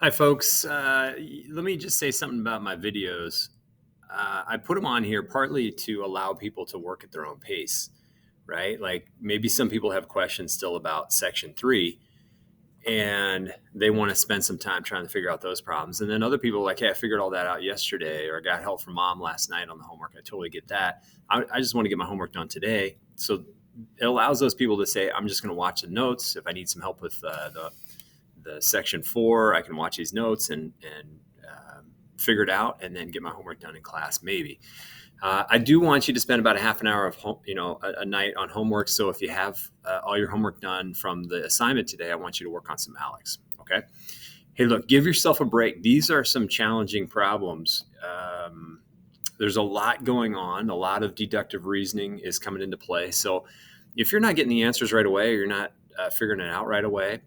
Hi, folks. Let me just say something about my videos. I put them on here partly to allow people to work at their own pace, right? Like maybe some people have questions still about Section 3 and they want to spend some time trying to figure out those problems. And then other people are like, hey, I figured all that out yesterday, or I got help from mom last night on the homework. I totally get that. I just want to get my homework done today. So it allows those people to say, I'm just going to watch the notes. If I need some help with the section 4, I can watch these notes and figure it out, and then get my homework done in class. Maybe I do want you to spend about a half an hour of a night on homework. So if you have all your homework done from the assignment today, I want you to work on some ALEKS. Okay. Hey, look, give yourself a break. These are some challenging problems. There's a lot going on. A lot of deductive reasoning is coming into play. So if you're not getting the answers right away, or you're not figuring it out right away,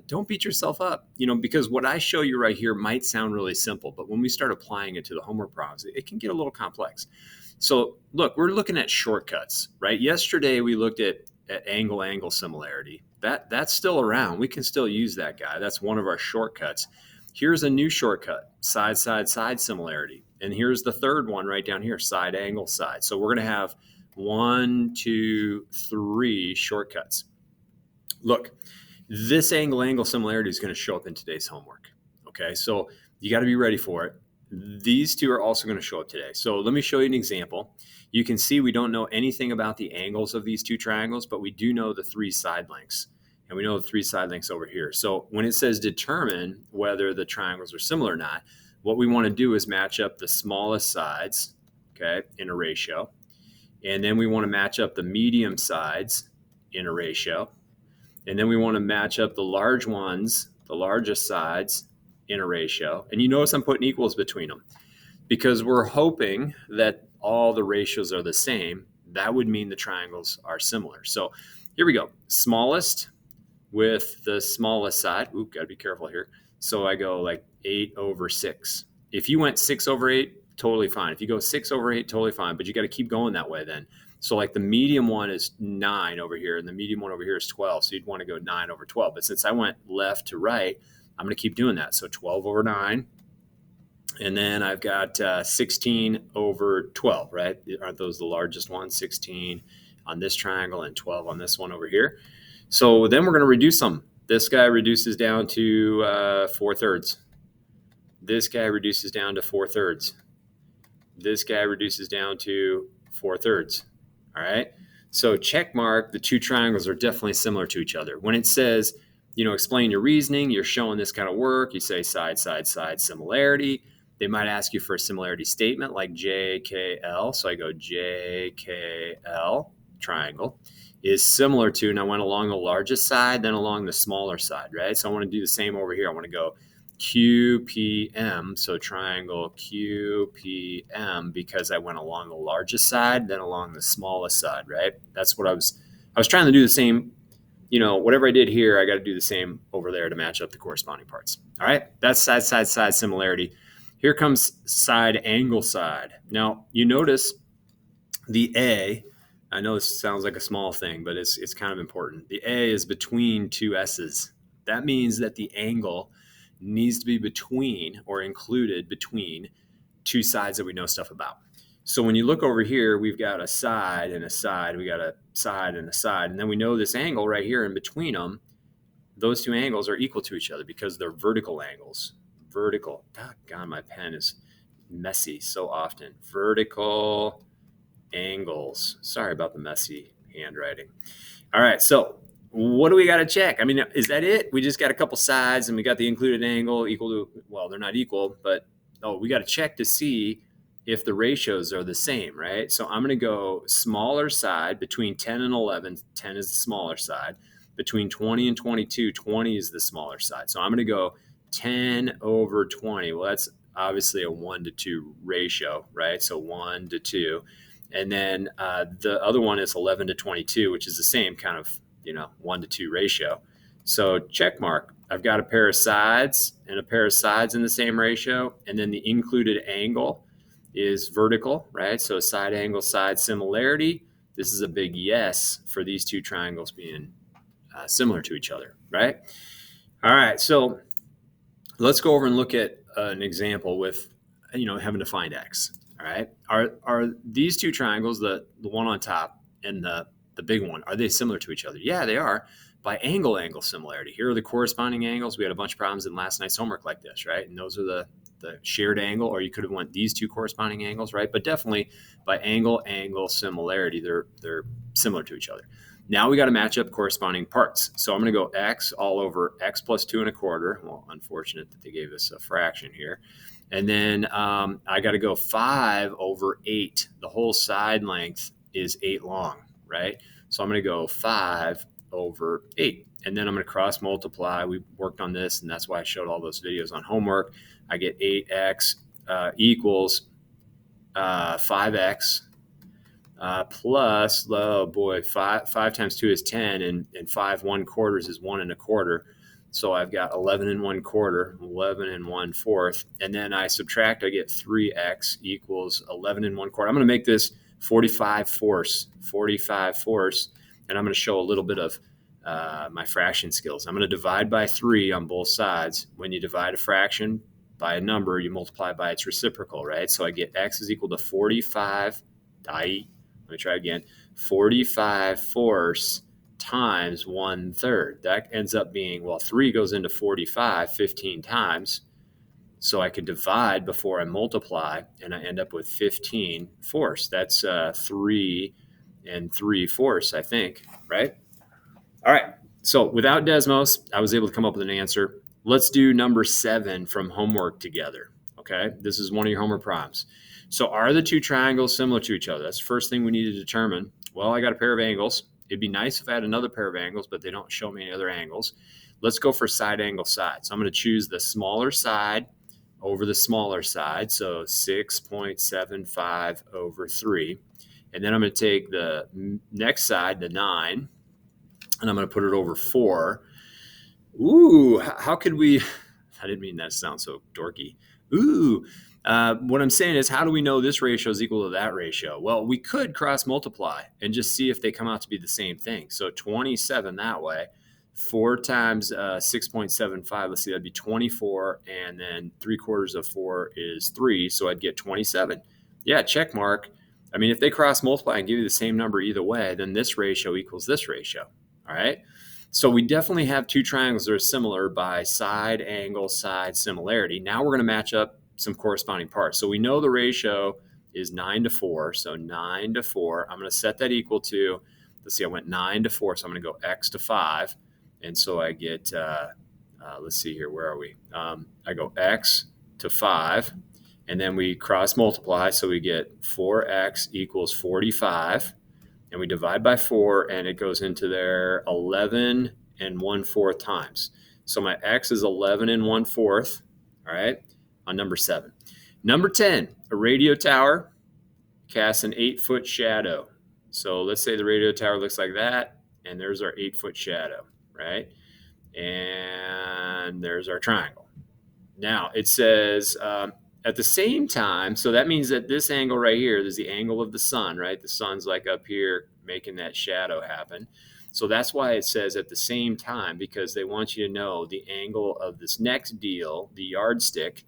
don't beat yourself up, because what I show you right here might sound really simple, but when we start applying it to the homework problems, it can get a little complex. So look, we're looking at shortcuts, right? Yesterday we looked at angle similarity. That's still around. We can still use that guy. That's one of our shortcuts. Here's a new shortcut, side similarity. And here's the third one right down here, side angle side. So we're going to have 1, 2, 3 shortcuts. Look, this angle similarity is going to show up in today's homework. Okay, so you got to be ready for it. These two are also going to show up today. So let me show you an example. You can see we don't know anything about the angles of these two triangles, but we do know the 3 side lengths. And we know the 3 side lengths over here. So when it says determine whether the triangles are similar or not, what we want to do is match up the smallest sides, okay, in a ratio. And then we want to match up the medium sides in a ratio. And then we want to match up the large ones, the largest sides, in a ratio. And you notice I'm putting equals between them because we're hoping that all the ratios are the same. That would mean the triangles are similar. So here we go. Smallest with the smallest side. Ooh, got to be careful here. So I go like 8/6. If you went 6/8, totally fine. If you go 6/8, totally fine. But you got to keep going that way then. So like the medium one is 9 over here, and the medium one over here is 12. So you'd want to go 9/12. But since I went left to right, I'm going to keep doing that. So 12/9. And then I've got 16/12, right? Aren't those the largest ones? 16 on this triangle and 12 on this one over here. So then we're going to reduce them. This guy reduces down to 4/3. This guy reduces down to 4/3. This guy reduces down to 4/3. All right. So check mark, the two triangles are definitely similar to each other. When it says, explain your reasoning, you're showing this kind of work. You say side similarity. They might ask you for a similarity statement like JKL. So I go JKL triangle is similar to, and I went along the largest side, then along the smaller side, right? So I want to do the same over here. I want to go QPM, so triangle QPM, because I went along the largest side, then along the smallest side, right? That's what I was trying to do the same, whatever I did here, I got to do the same over there to match up the corresponding parts. All right, that's side similarity. Here comes side angle side. Now, you notice the A, I know this sounds like a small thing, but it's kind of important. The A is between two S's. That means that the angle needs to be between or included between two sides that we know stuff about. So when you look over here, we've got a side and a side. We got a side and a side. And then we know this angle right here in between them, those two angles are equal to each other because they're vertical angles. Vertical. God, my pen is messy so often. Vertical angles. Sorry about the messy handwriting. All right, so what do we got to check? I mean, is that it? We just got a couple sides and we got the included angle equal to, well, they're not equal, but we got to check to see if the ratios are the same, right? So I'm going to go smaller side between 10 and 11. 10 is the smaller side. Between 20 and 22, 20 is the smaller side. So I'm going to go 10/20. Well, that's obviously a 1-to-2 ratio, right? So 1-to-2. And then the other one is 11/22, which is the same kind of 1-to-2 ratio. So check mark. I've got a pair of sides and a pair of sides in the same ratio, and then the included angle is vertical, right? So side angle side similarity. This is a big yes for these two triangles being similar to each other, right? All right. So Let's go over and look at an example with, having to find x. All right. Are these two triangles, the one on top and the big one, are they similar to each other? Yeah, they are by angle similarity. Here are the corresponding angles. We had a bunch of problems in last night's homework like this, right? And those are the shared angle, or you could have went these two corresponding angles, right? But definitely by angle similarity, they're similar to each other. Now we got to match up corresponding parts. So I'm going to go x all over x plus 2 1/4. Well, unfortunate that they gave us a fraction here. And then I got to go 5 over 8. The whole side length is 8 long, right? So I'm going to go 5 over 8. And then I'm going to cross multiply. We worked on this, and that's why I showed all those videos on homework. I get 8x equals 5x plus, oh boy, 5 times 2 is 10, and 5 1/4 is 1 1/4. So I've got 11 1/4, 11 1/4, and then I subtract, I get 3x equals 11 1/4. I'm going to make this 45 fourths, and I'm going to show a little bit of my fraction skills. I'm going to divide by 3 on both sides. When you divide a fraction by a number, you multiply by its reciprocal, right? So I get x is equal to 45, let me try again, 45 fourths times 1/3. That ends up being, well, 3 goes into 45 15 times. So I could divide before I multiply, and I end up with 15 fourths. That's 3 3/4, I think, right? All right. So without Desmos, I was able to come up with an answer. Let's do number 7 from homework together. Okay. This is one of your homework problems. So are the two triangles similar to each other? That's the first thing we need to determine. Well, I got a pair of angles. It'd be nice if I had another pair of angles, but they don't show me any other angles. Let's go for side angle side. So I'm going to choose the smaller side over the smaller side. So 6.75 over 3. And then I'm going to take the next side, the 9, and I'm going to put it over 4. Ooh, how could we? I didn't mean that to sound so dorky. Ooh, what I'm saying is, how do we know this ratio is equal to that ratio? Well, we could cross multiply and just see if they come out to be the same thing. So 27 that way, 4 times 6.75, let's see, that'd be 24, and then 3/4 of 4 is 3, so I'd get 27. Yeah, check mark. I mean, if they cross multiply and give you the same number either way, then this ratio equals this ratio. All right. So we definitely have two triangles that are similar by side angle side similarity. Now we're going to match up some corresponding parts. So we know the ratio is 9 to 4. So 9 to 4. I'm going to set that equal to, let's see, I went 9 to 4. So I'm going to go x to 5. And so I get, let's see here, where are we? I go x to 5. And then we cross multiply. So we get 4x equals 45. And we divide by 4, and it goes into there 11 1/4 times. So my x is 11 1/4, all right, on number 7. Number 10, a radio tower casts an 8-foot shadow. So let's say the radio tower looks like that, and there's our 8-foot shadow, right? And there's our triangle. Now it says at the same time, so that means that this angle right here is the angle of the sun, right? The sun's like up here making that shadow happen. So that's why it says at the same time, because they want you to know the angle of this next deal, the yardstick.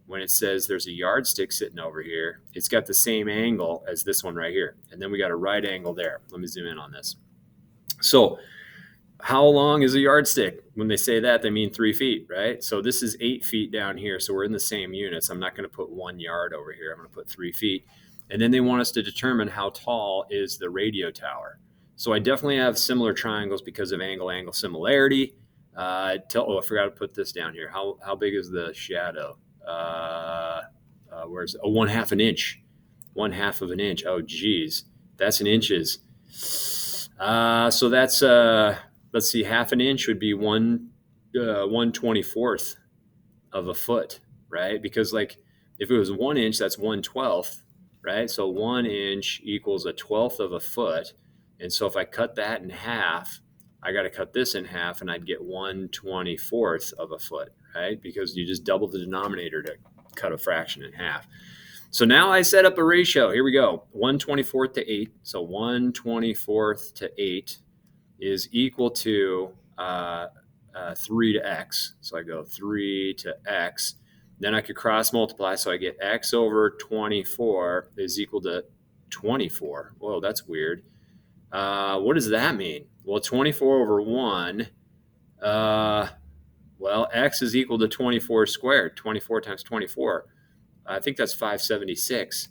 When it says there's a yardstick sitting over here, it's got the same angle as this one right here. And then we got a right angle there. Let me zoom in on this. So how long is a yardstick? When they say that, they mean 3 feet, right? So this is 8 feet down here. So we're in the same units. I'm not going to put 1 yard over here. I'm going to put 3 feet. And then they want us to determine how tall is the radio tower. So I definitely have similar triangles because of angle similarity. I forgot to put this down here. How big is the shadow? Where's 1/2 an inch? 1/2 of an inch. Oh, geez, that's in inches. So that's let's see, 1/2 an inch would be 1/24 of a foot, right? Because like if it was 1 inch, that's 1/12, right? So 1 inch equals 1/12 of a foot. And so if I cut that in half, I got to cut this in half, and I'd get 1/24 of a foot, right? Because you just double the denominator to cut a fraction in half. So now I set up a ratio. Here we go. 1/24 to 8. So 1/24 to 8 is equal to 3 to x. So I go 3 to x. Then I could cross multiply. So I get x over 24 is equal to 24. Whoa, that's weird. What does that mean? Well, 24 over 1, well, x is equal to 24 squared. 24 times 24. I think that's 576.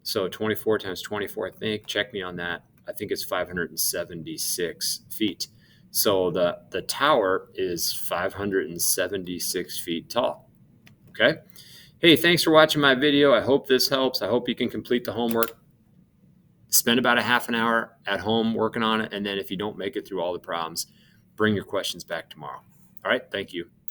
So 24 times 24, I think, check me on that. I think it's 576 feet. So the tower is 576 feet tall. Okay. Hey, thanks for watching my video. I hope this helps. I hope you can complete the homework. Spend about a half an hour at home working on it. And then if you don't make it through all the problems, bring your questions back tomorrow. All right. Thank you.